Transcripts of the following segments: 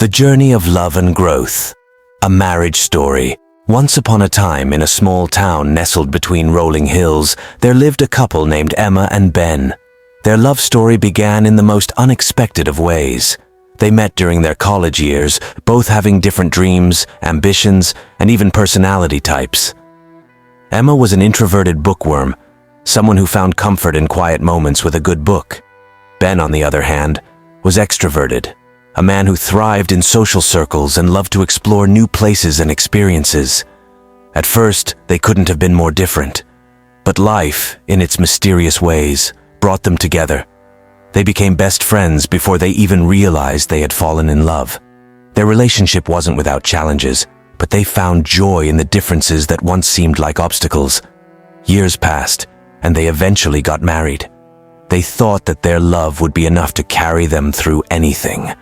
The journey of love and growth. A marriage story. Once upon a time, in a small town nestled between rolling hills, there lived a couple named Emma and Ben. Their love story began in the most unexpected of ways. They met during their college years, both having different dreams, ambitions, and even personality types. Emma was an introverted bookworm, someone who found comfort in quiet moments with a good book. Ben, on the other hand, was extroverted, a man who thrived in social circles and loved to explore new places and experiences. At first, they couldn't have been more different. But life, in its mysterious ways, brought them together. They became best friends before they even realized they had fallen in love. Their relationship wasn't without challenges, but they found joy in the differences that once seemed like obstacles. Years passed, and they eventually got married. They thought that their love would be enough to carry them through anything.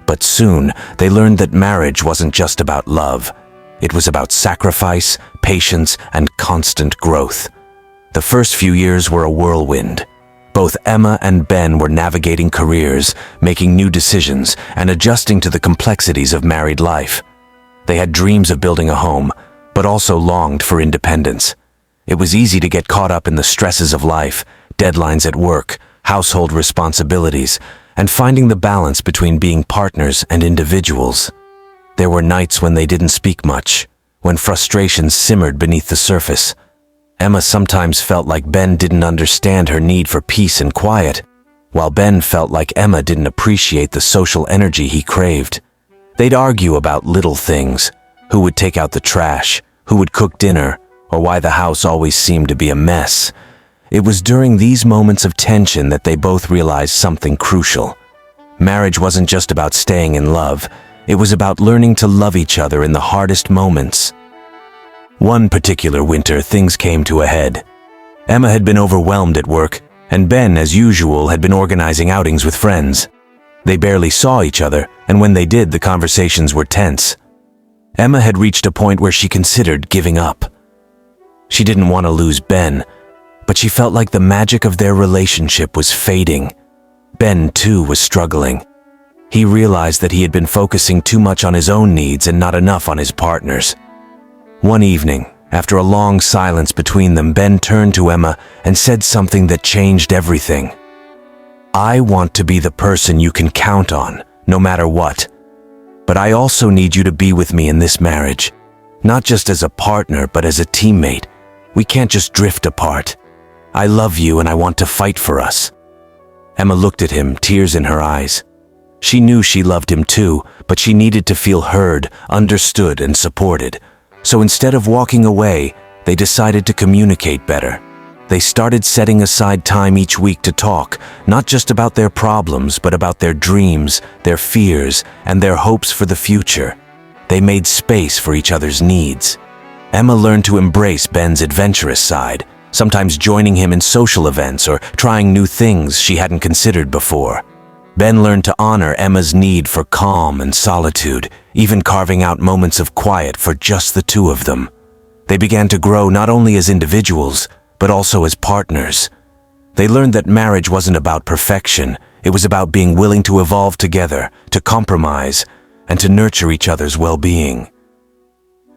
But soon, they learned that marriage wasn't just about love. It was about sacrifice, patience, and constant growth. The first few years were a whirlwind. Both Emma and Ben were navigating careers, making new decisions, and adjusting to the complexities of married life. They had dreams of building a home, but also longed for independence. It was easy to get caught up in the stresses of life, deadlines at work, household responsibilities, and finding the balance between being partners and individuals. There were nights when they didn't speak much, when frustrations simmered beneath the surface. Emma sometimes felt like Ben didn't understand her need for peace and quiet, while Ben felt like Emma didn't appreciate the social energy he craved. They'd argue about little things: who would take out the trash, who would cook dinner, or why the house always seemed to be a mess. It was during these moments of tension that they both realized something crucial. Marriage wasn't just about staying in love, it was about learning to love each other in the hardest moments. One particular winter, things came to a head. Emma had been overwhelmed at work, and Ben, as usual, had been organizing outings with friends. They barely saw each other, and when they did, the conversations were tense. Emma had reached a point where she considered giving up. She didn't want to lose Ben, but she felt like the magic of their relationship was fading. Ben, too, was struggling. He realized that he had been focusing too much on his own needs and not enough on his partner's. One evening, after a long silence between them, Ben turned to Emma and said something that changed everything. "I want to be the person you can count on, no matter what. But I also need you to be with me in this marriage. Not just as a partner, but as a teammate. We can't just drift apart. I love you and I want to fight for us." Emma looked at him, tears in her eyes. She knew she loved him too, but she needed to feel heard, understood, and supported. So instead of walking away, they decided to communicate better. They started setting aside time each week to talk, not just about their problems, but about their dreams, their fears, and their hopes for the future. They made space for each other's needs. Emma learned to embrace Ben's adventurous side, sometimes joining him in social events or trying new things she hadn't considered before. Ben learned to honor Emma's need for calm and solitude, even carving out moments of quiet for just the two of them. They began to grow not only as individuals, but also as partners. They learned that marriage wasn't about perfection, it was about being willing to evolve together, to compromise, and to nurture each other's well-being.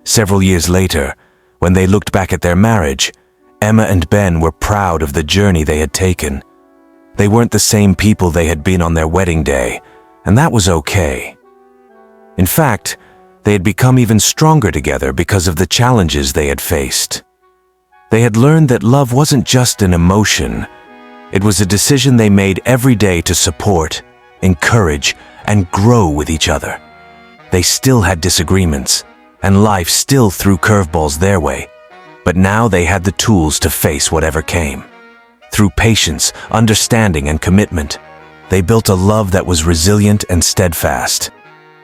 Several years later, when they looked back at their marriage, Emma and Ben were proud of the journey they had taken. They weren't the same people they had been on their wedding day, and that was okay. In fact, they had become even stronger together because of the challenges they had faced. They had learned that love wasn't just an emotion. It was a decision they made every day to support, encourage, and grow with each other. They still had disagreements, and life still threw curveballs their way, but now they had the tools to face whatever came. Through patience, understanding, and commitment, they built a love that was resilient and steadfast.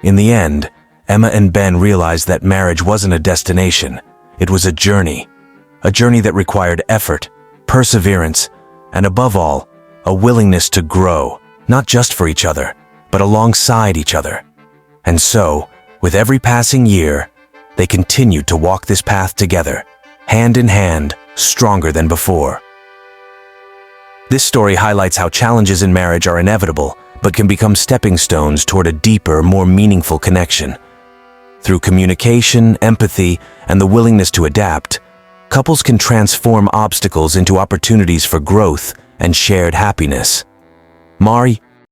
In the end, Emma and Ben realized that marriage wasn't a destination, it was a journey that required effort, perseverance, and above all, a willingness to grow, not just for each other, but alongside each other. And so, with every passing year, they continued to walk this path together, hand in hand, stronger than before. This story highlights how challenges in marriage are inevitable, but can become stepping stones toward a deeper, more meaningful connection. Through communication, empathy, and the willingness to adapt, couples can transform obstacles into opportunities for growth and shared happiness. Mari,